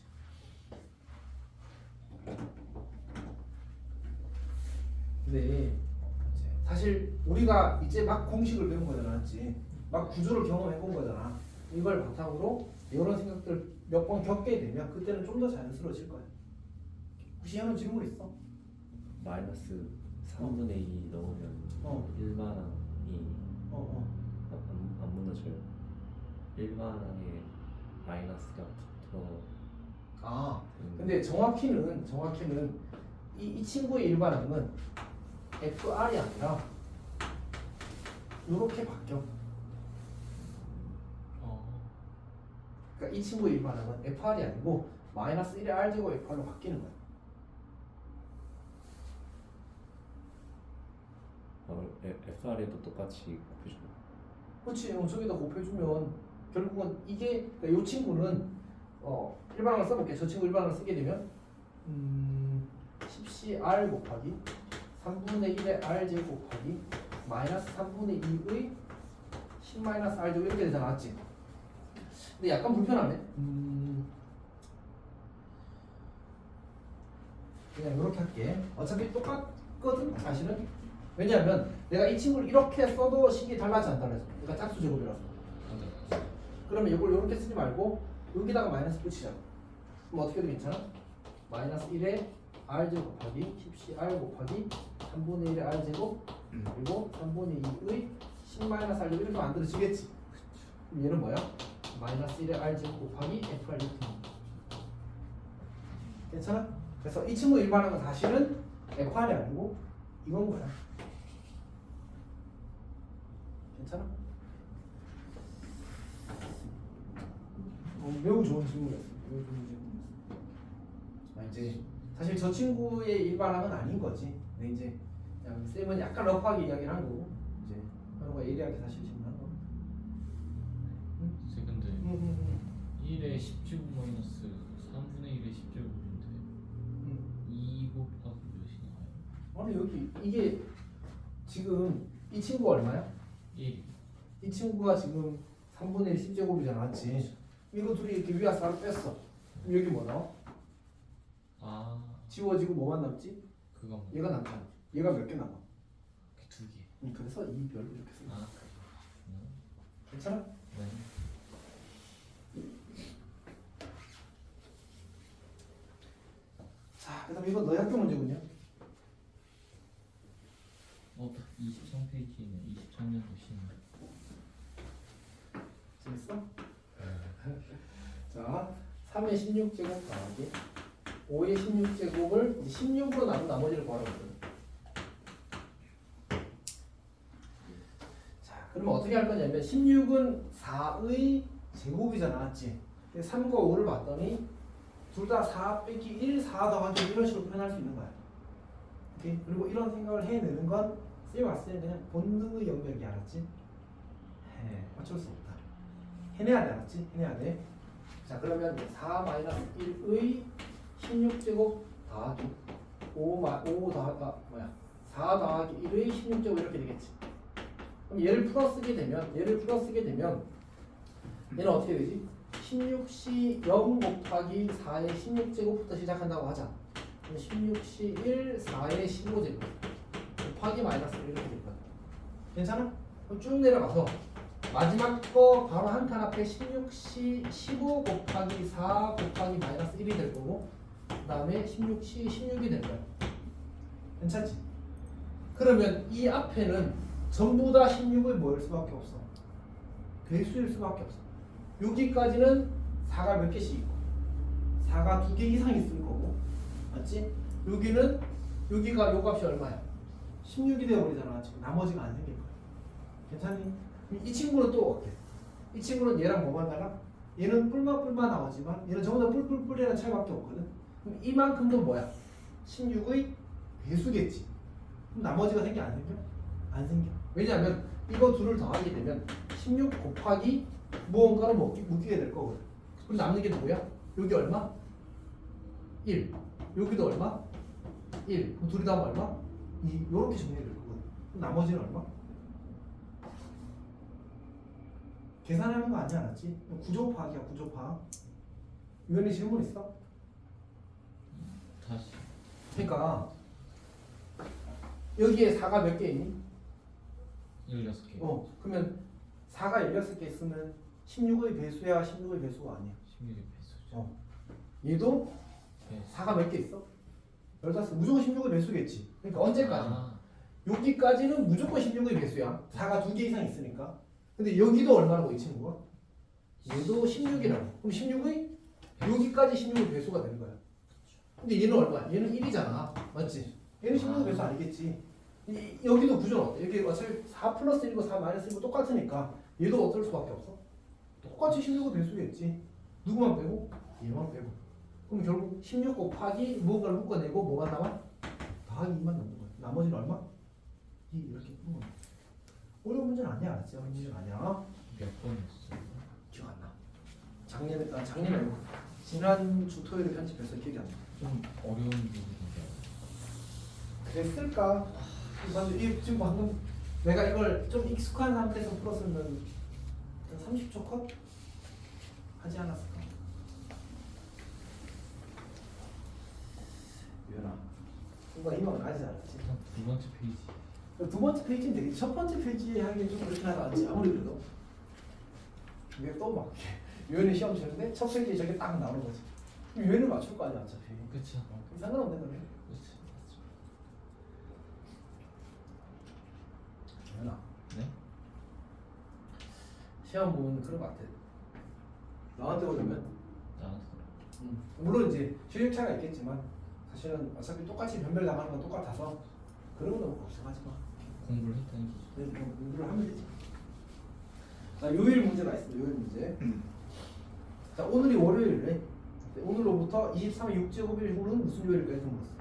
근데 사실 우리가 이제 막 공식을 배운 거잖아, 맞지? 막 구조를 경험해 본 거잖아. 이걸 바탕으로 이런 생각들 몇 번 겪게 되면 그때는 좀 더 자연스러워질 거야. 혹시 현우 질문 있어? 마이너스 3분의 2 넣으면 일반항이 안 무너져요. 일반항에 마이너스가 붙어. 근데 정확히는 이 친구의 일반항은 FR이 아니라 이렇게 바뀌어. 그러니까 이 친구의 일반항은 FR이 아니고 마이너스 1의 R제곱 FR로 바뀌는 거야. FR에도 똑같이 곱해주고. 그렇지. 저기다 곱해주면 결국은 이게 그러니까 이 친구는 일반항을 써볼게. 저 친구 일반항을 쓰게 되면 10CR 곱하기 3분의 1의 R제곱 곱하기 마이너스 3분의 2의 10-R제곱 이렇게 되잖아. 맞지? 근데 약간 불편하네. 그냥 이렇게 할게. 어차피 똑같거든 사실은. 왜냐하면 내가 이 친구를 이렇게 써도 식이 달라지 안 달라져. 그러니까 짝수 제곱이라서. 그러면 이걸 이렇게 쓰지 말고 여기다가 마이너스 붙이자. 그럼 어떻게 해도 괜찮아? 마이너스 1에 R제곱 곱하기 10CR 곱하기 3분의 1의 R제곱 그리고 3분의 2의 10-R제곱 이렇게 만들어지겠지. 그럼 얘는 뭐야? 마이너스 1의 R제곱 곱하기 FR 이렇게. 괜찮아? 그래서 이 친구 일반항은 사실은 FR이 아니고 이건 거야. 괜찮아? 매우 좋은 질문이었어. 매우 좋은 질문이었어. 이제 사실 저 친구의 일반항은 아닌 거지. 근데 이제 그냥 쌤은 약간 러프하게 이야기를 한 거고 이제 현우가 예리하게 사실 질문한 거. 근데 1의 10제곱 마이너스 3분의 1의 10제곱인데 2 곱하기 몇이 나와요? 아니 여기 이게 지금 이 친구가 얼마야? 1. 이 친구가 지금 3분의 1 10제곱이잖아. 맞지? 이거 둘이 이렇게 위아래 로 뺐어. 그럼 여기 뭐 나와? 아 지워지고 뭐만 남지? 그거 얘가 남잖아. 얘가 몇 개 남아? 두 개. 그래서 이 별로 이렇게 쓰는 거야. 아 괜찮아? 네. 자, 그다음 이건 너희 학교 문제군요. 23페이지에는 23년도 신문. 재밌어? 자, 3의 16제곱 더하기 5의 16제곱을 16으로 나눈 나머지를 구하라고 했거든. 자, 그러면 어떻게 할 거냐면 16은 4의 제곱이잖아. 맞지? 3과 5를 봤더니 둘 다 4 빼기 1, 4 더하기 1 이런 식으로 표현할 수 있는 거야. 오케이? 그리고 이런 생각을 해내는 건 쌤이 봤을 때 그냥 본능의 영역이 알았지? 어쩔 수 없다. 해내야 돼. 알았지? 해내야 돼. 자, 그러면 4-1의 16제곱 더하기 5 더하기 4 더하기 1의 16제곱 이렇게 되겠지. 그럼 얘를 풀어쓰게 되면 얘는 어떻게 되지? 16C 0 곱하기 4의 16제곱부터 시작한다고 하자. 그럼 16C 1 4의 15제곱 곱하기 마이너스 1 이렇게 될 거야. 괜찮아? 그럼 쭉 내려가서 마지막 거 바로 한 칸 앞에 16C 15 곱하기 4 곱하기 마이너스 1이 될 거고 그 다음에 16C 16이 될 거야. 괜찮지? 그러면 이 앞에는 전부 다 16의 뭐일 수밖에 없어? 배수일 수밖에 없어. 여기까지는 4가 몇 개씩 있고 4가 2개 이상 있을 거고 맞지? 여기는 여기가 요 값이 얼마야? 16이 되어버리잖아. 지금 나머지가 안 생길 거야. 괜찮니? 이 친구는 또 어때? 이 친구는 얘랑 뭐만 달라? 얘는 뿔만 나오지만 얘는 전부 다 뿔이라는 차이밖에 없거든. 그럼 이만큼도 뭐야? 16의 배수겠지. 그럼 나머지가 생겨 안 생겨? 안 생겨. 왜냐하면 이거 둘을 더하게 되면 16 곱하기 무언가를 묶이게 될 거거든. 그럼 남는 게 누구야? 여기 얼마? 1. 여기도 얼마? 1. 그럼 둘이 다 얼마? 2. 요렇게 정리될 거거든. 그럼 나머지는 얼마? 계산하는 거 아니지 않았지? 구조파악이야. 구조파악. 유연이 질문 있어? 다시. 그러니까 여기에 4가 몇 개 있니? 16개. 그러면 4가 16개 있으면 16의 배수야 16의 배수가 아니야. 16의 배수죠. 얘도 네. 4가 몇 개 있어? 15. 무조건 16의 배수겠지. 그러니까 언제까지? 아, 여기까지는 무조건 16의 배수야. 4가 2개 이상 있으니까. 근데 여기도 얼마라고 이 친구가? 얘도 16이라고. 그럼 16의 여기까지 16의 배수가 되는 거야. 근데 얘는 얼마야? 얘는 1이잖아. 맞지? 얘는 16의 배수 아니겠지. 여기도 구조는 어때? 여기 어차피 4 플러스 1이고 4 마이너스 1이고 똑같으니까 얘도 어떨 수밖에 없어? 똑같이 16의 배수겠지. 누구만 빼고? 얘만 빼고. 그럼 결국 16 곱하기 뭐가를 묶어내고 뭐가 남아? 더하기 2만 남는 거야. 나머지는 얼마? 2 이렇게 푸는 거야. 어려운 문제는 아니야. 알았지? 어려운 문제는 아니야. 몇 번이었어요? 기억 안 나. 작년에 말고 지난주 토요일에 편집해서 기억이 안 나. 좀 어려운 부분인데. 그랬을까? 맞아. 이 지금 방금 내가 이걸 좀 익숙한 상태에서 풀었으면 30초 컷 하지 않았을까? 유연아, 뭔가 희망을 가지지 않았지? 일단 두 번째 페이지. 두 번째 페이지는 되겠지. 첫 번째 페이지에 하기엔 좀 그렇긴 하다 않지? 아무리 그래도 이게 또막 유연이 시험 치는데 첫 페이지에 저게 딱 나오는 거지. 유연을 맞출 거 아니야 어차피. 그쵸. 상관없네 그러면. 그쵸. 유연아, 네? 시험 보면 그런 거 같아. 나한테 오려면 나왔어. 물론 이제 실력 차이가 있겠지만 사실은 어차피 똑같이 변별 나가는 건 똑같아서 그런 거 너무 걱정하지 마. 공부를 했다는 거죠. 그래서 좀 공부를 하면 되지. 자, 요일 문제가 있습니다. 요일 문제. 자, 오늘이 월요일이래. 오늘로부터 23일 6제곱일 후는 무슨 요일일까 해서 물었어.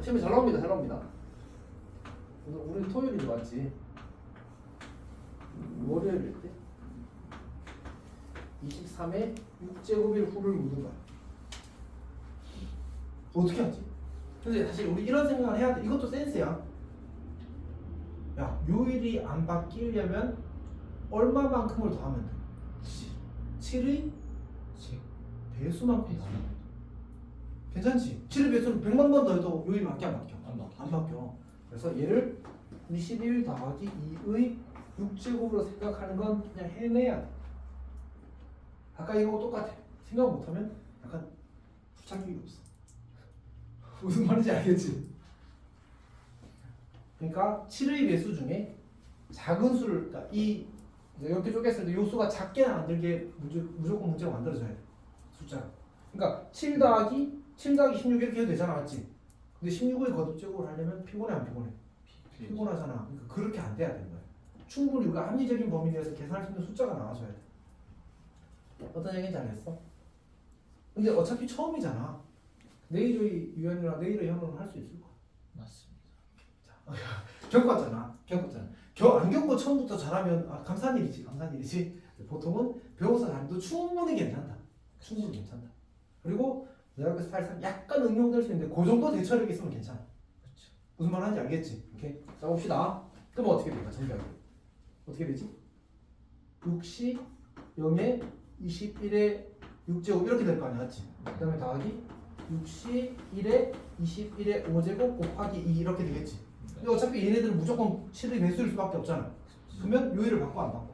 시험이 잘 나옵니다. 잘 나옵니다. 오늘 토요일인데 맞지? 월요일일 때 23회 6제곱일 후를 묻은 거야. 어떻게 하지? 근데 사실 우리 이런 생각을 해야 돼. 이것도 센스야. 야, 요일이 안 바뀌려면 얼마만큼을 더하면 돼? 7의 배수만큼 더하면 돼. 괜찮지? 7의 배수는 100만 번 더해도 요일이 바뀌어 안 바뀌어? 안 바뀌어. 그래서 얘를 21 더하기 2의 6제곱으로 생각하는 건 그냥 해내야 돼. 아까 이거 똑같아. 생각 못하면 약간 부착력이 없어. 무슨 말인지 알겠지? 그러니까 7의 배수 중에 작은 수를, 그러니까 이 이렇게 쪼갰을 때 요 수가 작게 만들게 무조건 문제가 만들어져야 돼. 숫자가. 그러니까 7 더하기 16 이렇게 해도 되잖아, 맞지? 근데 16을 거듭적으로 하려면 피곤해 안 피곤해? 피곤하잖아. 그러니까 그렇게 안 돼야 되는 거야. 충분히 우리가 합리적인 범위 내에서 계산할 수 있는 숫자가 나와줘야 돼. 어떤 얘기인지 알겠어? 근데 어차피 처음이잖아. 내일의 유연이랑 내일의 현우는 할 수 있을 거야. 맞습니다. 겪었잖아. 안 겪고 처음부터 잘하면 감사한 일이지. 보통은 배워서 잘해도 충분히 괜찮다. 그리고 내가 그 스타일상 약간 응용될 수 있는데 그 정도 대처력이 있으면 괜찮아. 그렇죠. 무슨 말 하는지 알겠지? 오케이. 자 봅시다. 그럼 어떻게 될까? 정리하기. 어떻게 되지? 6시 0에 21에 6제곱 이렇게 될 거 아니야, 맞지? 그 다음에 더하기 6시 1에 21에 5제곱 곱하기 2 이렇게 되겠지. 근데 어차피 얘네들은 무조건 7의 배수일 수밖에 없잖아. 그러면 요일을 바꿔 안 바꿔?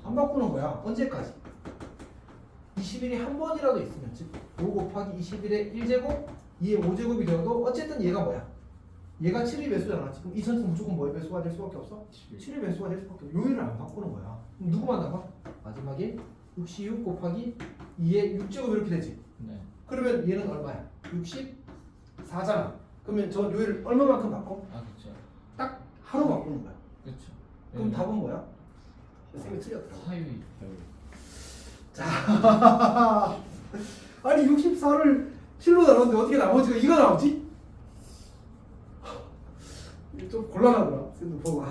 안 바꾸는 거야. 언제까지? 21이 한 번이라도 있으면 즉 5 곱하기 21의 1제곱 2의 5제곱이 되어도 어쨌든 얘가 뭐야? 얘가 7의 배수잖아. 지금 이 천수 무조건 뭐의 배수가 될 수밖에 없어? 7의 배수가 될 수밖에 없어. 요일을 안 바꾸는 거야. 그럼 누구만 남아? 마지막에 66 곱하기 2의 6제곱 이렇게 되지. 네. 그러면 얘는 얼마야? 64잖아. 그러면 저 요일 얼마만큼 바꿔? 아 그렇죠. 딱 하루 바꾸는 거야. 그렇죠. 그럼 답은 뭐야? 쌤이 틀렸더라고. 화요일. 자, 아니 64를 7로 나눴는데 어떻게 나머지가 이거 나오지? 좀 곤란하더라. 쌤도 보고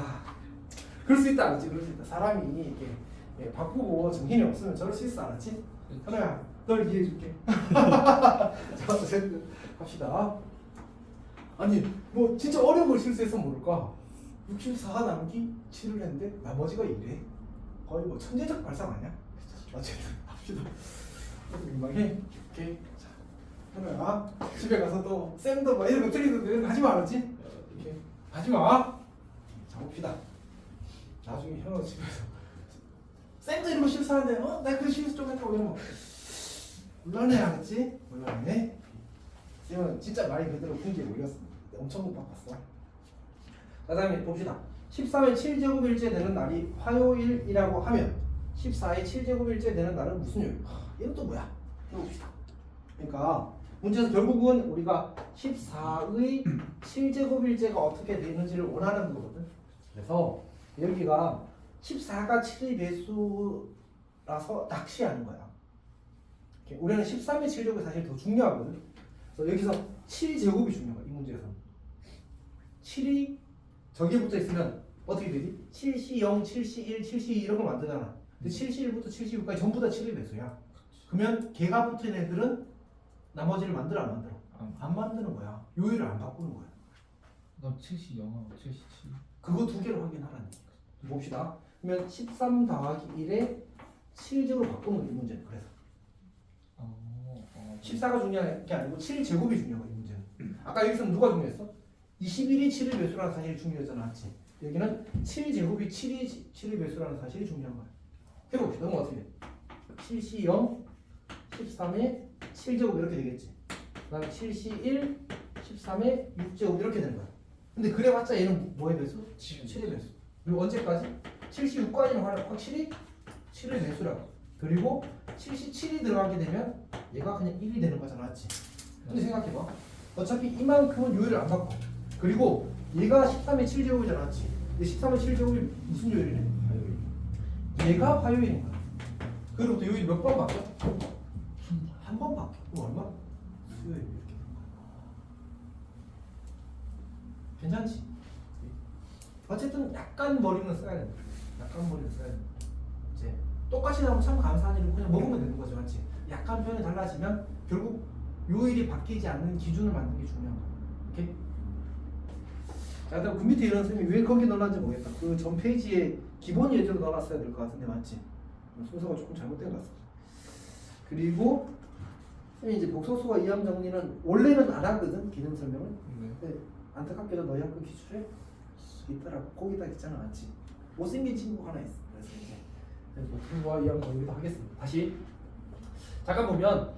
그럴 수 있다 알았지? 그럴 수 있다. 사람이 이렇게 바쁘고 정신이 없으면 저럴 수 있어 알았지? 하나야, 널 이해해줄게. 자, 어쨌든 갑시다. 아니 뭐 진짜 어려운 걸 실수해서 모를까? 64 나누기 7을 했는데 나머지가 2래. 거의 뭐 천재적 발상 아니야? 어쨌든 합시다. 민망해. 오케이. 자, 하나야. 집에 가서 또 쌤도 막 이런 거 틀리던데 하지 마 알았지? 이렇게 하지 마. 자 봅시다. 나중에 현우 집에서 쌤도 이런 거 실수하는데 내가 그 실수 좀 했다고 이러면 물러내 알았지? 물러내. 쌤은 진짜 말 그대로 fun기에 올렸습니다. 엄청 못 바꿨어. 그 다음에 봅시다. 13의 7제곱일째 되는 날이 화요일이라고 하면 14의 7제곱일째 되는 날은 무슨 요일? 얘는 또 뭐야? 해봅시다. 그러니까 문제에서 결국은 우리가 14의 7제곱일째가 어떻게 되는지를 원하는 거거든. 그래서 여기가 14가 7의 7제곱이라서 낚시하는 거야. 오케이? 우리는 13의 7제곱이 사실 더 중요하거든. 그래서 여기서 7제곱이 중요한 거야. 이 문제에서 7이 저기에 붙어 있으면 어떻게 되지? 7C0, 7C1, 7C2 이런 걸 만들잖아. 근데 7C1부터 7C6까지 전부 다 7의 배수야. 그러면 걔가 붙은 애들은 나머지를 만들어 안 만들어? 안 만드는 거야. 요일을 안 바꾸는 거야. 그럼 70 0하고 77. 그거 두 개를 확인하라는 얘기야. 봅시다. 그러면 13 더하기 1에 7제곱으로 바꾸는 거야, 이 문제는. 그래서 14가 중요한 게 아니고 7제곱이 중요한 거야, 이 문제는. 아까 여기서는 누가 중요했어? 21이 7의 배수라는 사실이 중요하잖아, 맞지? 여기는 7제곱이 7의 배수라는 사실이 중요한 거야. 해봅시다. 그럼 어떻게 돼? 7C0, 13의 7제곱 이렇게 되겠지. 그 다음에 7C1, 13의 6제곱 이렇게 되는 거야. 근데 그래봤자 얘는 뭐의 배수? 7의 배수. 그리고 언제까지? 76까지는 확실히 7의 배수라고. 그리고 77이 들어가게 되면 얘가 그냥 1이 되는 거잖아, 맞지? 근데 생각해봐. 어차피 이만큼은 요일을 안 바꿔. 그리고 얘가 13의 7제곱이잖아, 맞지? 근데 13의 7제곱이 무슨 요일이래? 화요일. 얘가 화요일인 거야. 그리고 또 요일 몇 번 바뀌어? 한 번 바뀌어. 그럼 얼마? 수요일 이렇게 되는 거야. 괜찮지? 어쨌든 약간 머리는 써야 된다. 약간 머리는 써야 된다. 이제 똑같이 나오면 참 감사한 일이고 그냥 먹으면 되는 거죠, 맞지? 약간 표현이 달라지면 결국 요일이 바뀌지 않는 기준을 만드는 게 중요한 거야. 오케이? 자, 그다음 그 밑에 이런 선생님이 왜 거기 넣어놨는지 모르겠다. 그 전 페이지에 기본 예제로 넣어놨어야 될 것 같은데 맞지? 순서가 조금 잘못된 것 같습니다. 그리고 선생님이 이제 복소수와 이항 정리는 원래는 안 하거든, 기능 설명을. 근데 안타깝게도 너희 학교 기출에 있더라고. 거기다 있잖아, 맞지? 못생긴 친구가 하나 있어. 그래서 이제 복소수와 이항 정리도 하겠습니다. 다시 잠깐 보면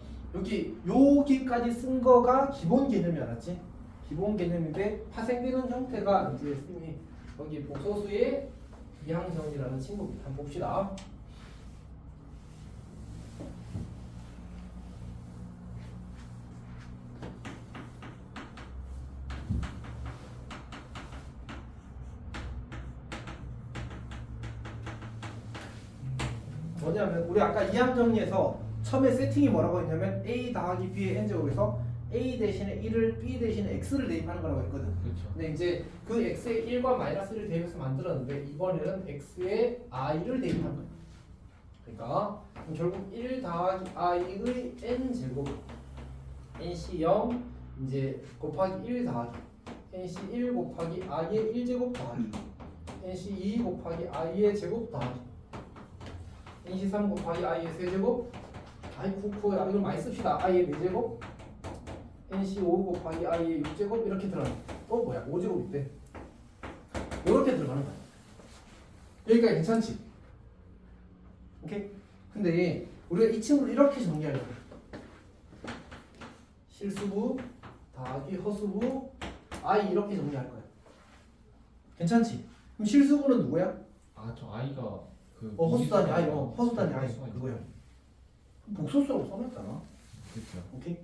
여기까지 쓴 거가 기본 개념이 알았지? 기본 개념인데 파생되는 형태가 이제 선생님이 여기 복소수의 이항 정리라는 친구입니다. 한번 봅시다. 뭐냐면 우리 아까 이항 정리에서 처음에 세팅이 뭐라고 했냐면 a 더하기 b의 n제곱에서 a 대신에 1을 b 대신에 x를 대입하는 거라고 했거든. 그렇죠. 근데 이제 그 x에 1과 마이너스를 대입해서 만들었는데 이번에는 x에 i를 대입한 거야. 그러니까 결국 1 더하기 i의 n제곱 nc0 이제 곱하기 1 더하기 nc1 곱하기 i의 1제곱 더하기 nc2 곱하기 i의 제곱 더하기 nc3 곱하기 i의 세제곱 아이 쿠쿠야 이걸 많이 씁시다. i의 4제곱 nc5 곱하기 i의 6제곱 이렇게 들어가는 거야. 뭐야 5제곱 있대. 이렇게 들어가는 거야. 여기까지 괜찮지? 오케이? 근데 우리가 이 친구를 이렇게 정리하려고 해. 실수부 더하기 허수부 i 이렇게 정리할 거야. 괜찮지? 그럼 실수부는 누구야? 저 아이가 그 허수단위 i 허수단위 i 허수가 그거야. 복소수라고 써놨잖아. 그렇죠. 오케이?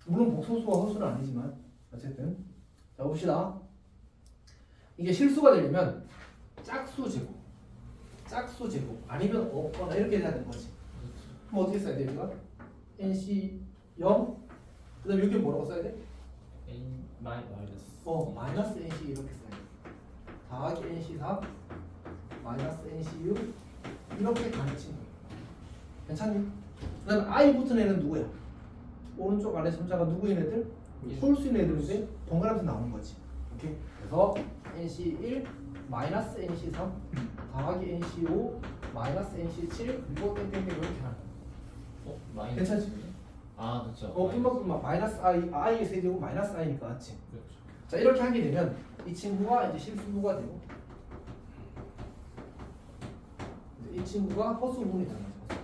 물론 복소수와 허수는 아니지만 어쨌든 자 봅시다. 이게 실수가 되려면 짝수 제곱 아니면 없거나 이렇게 돼야 되는 거지. 그럼 어떻게 써야 돼? 여기가 nc 0 그다음 여기 뭐라고 써야 돼? A 마이너스. 마이너스 nc 이렇게 써야 돼. 더하기 nc 4 마이너스 nc 6 이렇게 가는 친구. 괜찮니? 그다음 i 붙은 애는 누구야? 오른쪽 아래 점자가 누구인 애들? 홀수인 애들인데 번갈아서 나오는 거지. 오케이? 그래서 nc1 마이너스 nc3 더하기 nc5 마이너스 nc7 그리고 땡땡땡 이렇게 하는 거야. 마이너스. 괜찮지? 그렇죠. 뿐만 마이너스 i의 세제곱 마이너스 i니까 맞지? 그렇죠. 자 이렇게 하게 되면 이 친구가 이제 실수부가 되고 이 친구가 허수분이 되는 거죠.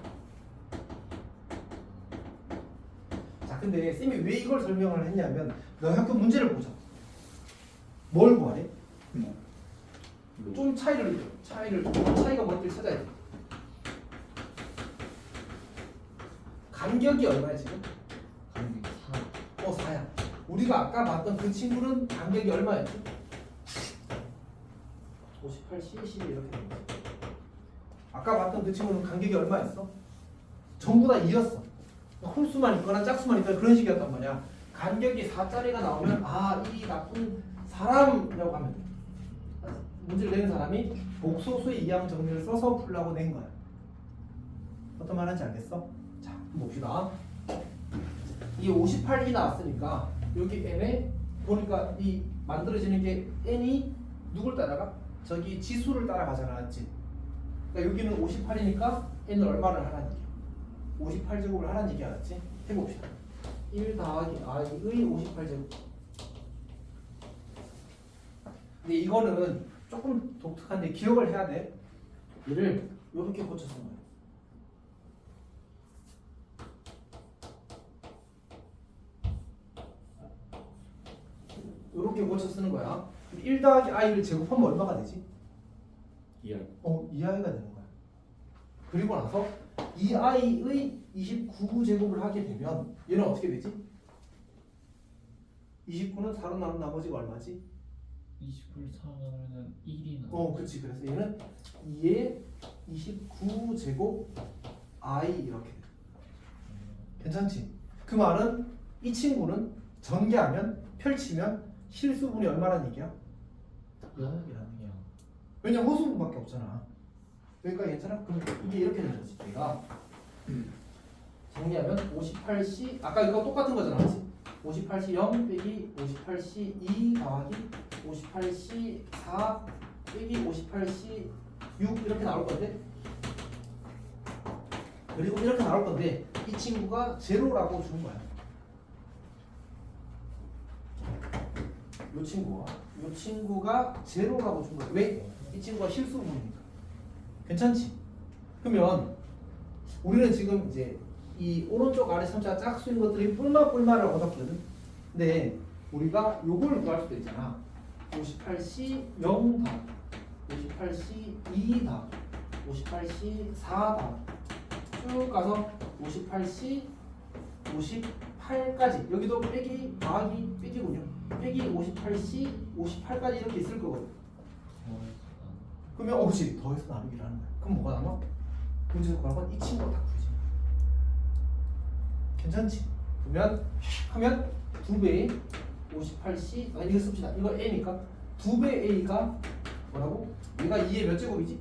자 근데 쌤이 왜 이걸 설명을 했냐면 너 학교 문제를 보자. 뭘 구하래? 좀 차이가 뭔지 찾아야 돼. 간격이 얼마야 지금? 간격이 4야. 우리가 아까 봤던 그 친구는 간격이 얼마였지? 58, 12 이렇게 되는 거지. 아까 봤던 그 친구는 간격이 얼마였어? 전부 다 2였어. 홀수만 있거나 짝수만 있거나 그런 식이었단 말이야. 간격이 4짜리가 나오면 아, 이 나쁜 사람이라고 하면 돼. 문제를 내는 사람이 복소수의 이항 정리를 써서 풀라고 낸 거야. 어떤 말인지 알겠어? 자, 한번 봅시다. 이 58이 나왔으니까 여기 n에 보니까 이 만들어지는 게 n이 누굴 따라가? 저기 지수를 따라가잖아, 맞지? 그러니까 여기는 58이니까 n을 얼마를 하라는 얘기야? 58제곱을 하라는 얘기 알았지? 해봅시다. 1 더하기 i의 58제곱. 근데 이거는 조금 독특한데 기억을 해야 돼. 얘를 이렇게 고쳐 쓴 거야. 이렇게 고쳐 쓰는 거야. 1 더하기 i를 제곱하면 얼마가 되지? 2i. 2i가 되는 거야. 그리고 나서 2i의 29제곱을 하게 되면 얘는 어떻게 되지? 29는 4로 나눈 나머지가 얼마지? 29를 사면은 1이 나. 그렇지. 그래서 얘는 2의 29제곱 i 이렇게 돼. 괜찮지? 그 말은 이 친구는 전개하면 펼치면 실수분이 얼마라는 얘기야? 0이라는 얘기야. 왜냐면 호수분밖에 없잖아. 그러니까 괜찮아? 그럼 이게 이렇게 되는 거지. 내가 정리하면 58C 아까 이거 똑같은 거잖아, 맞지? 58C 0 빼기 58C 2 더하기 58C 4 빼기 58C 6 이렇게 나올 건데, 그리고 이렇게 나올 건데 이 친구가 제로라고 준 거야. 이 친구가 제로라고 준 거야. 왜? 이 친구가 실수분이니까. 괜찮지? 그러면 우리는 지금 이제 이 오른쪽 아래 3자 짝수인 것들이 뿔마를 얻었거든. 근데 우리가 요걸 구할 수도 있잖아. 58C 0 다 58C 2 다 58C 4 다 쭉 가서 58C 58까지 여기도 빼기 더하기 빼기군요. 빼기 58C 58까지 이렇게 있을 거거든. 그러면 그렇지, 더해서 나누기를 하는 거야. 그럼 뭐가 남아? 문제에서 구한 건 이 친구가 다 풀지. 괜찮지? 그러면 하면 2배의 58C 이거 씁시다. 이거 A니까 2배 A가 뭐라고? 얘가 2의 몇 제곱이지?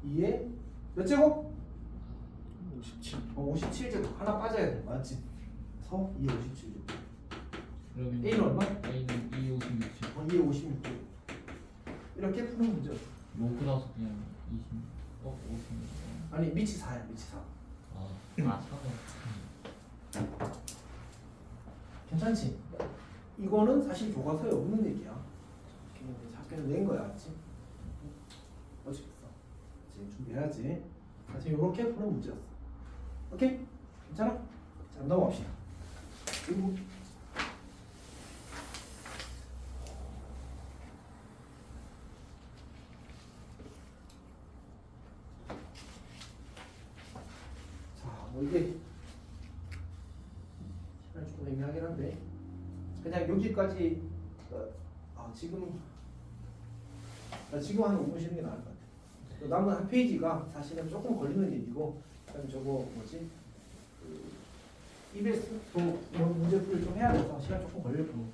2의 몇 제곱? 57. 57제곱. 하나 빠져야 돼. 맞지? 그래서 2의 57제곱. 그러면 A는 얼마? A는 2, 56. 2의 56제곱. 이렇게 푸는 문제였어. 로그 나서 그냥 20. 50. 아니 밑이 4야. 밑이 4. 아 4번. 괜찮지? 이거는 사실 교과서에 없는 얘기야. 학교에서 낸 거야, 맞지? 어찌겠어. 지금 준비해야지. 지금 이렇게 푸는 문제였어. 오케이? 괜찮아? 자, 넘어갑시다. 그리고 자, 뭐 이게 시간이 조금 애매하긴 한데 그냥 여기까지 지금 한 5분 쉬는 게 나을 것 같아. 남은 한 페이지가 사실은 조금 걸리는 얘기고, 그다음에 저거 뭐지? EBS 또 문제 풀이 좀 해야 돼서 시간 조금 걸릴 거고.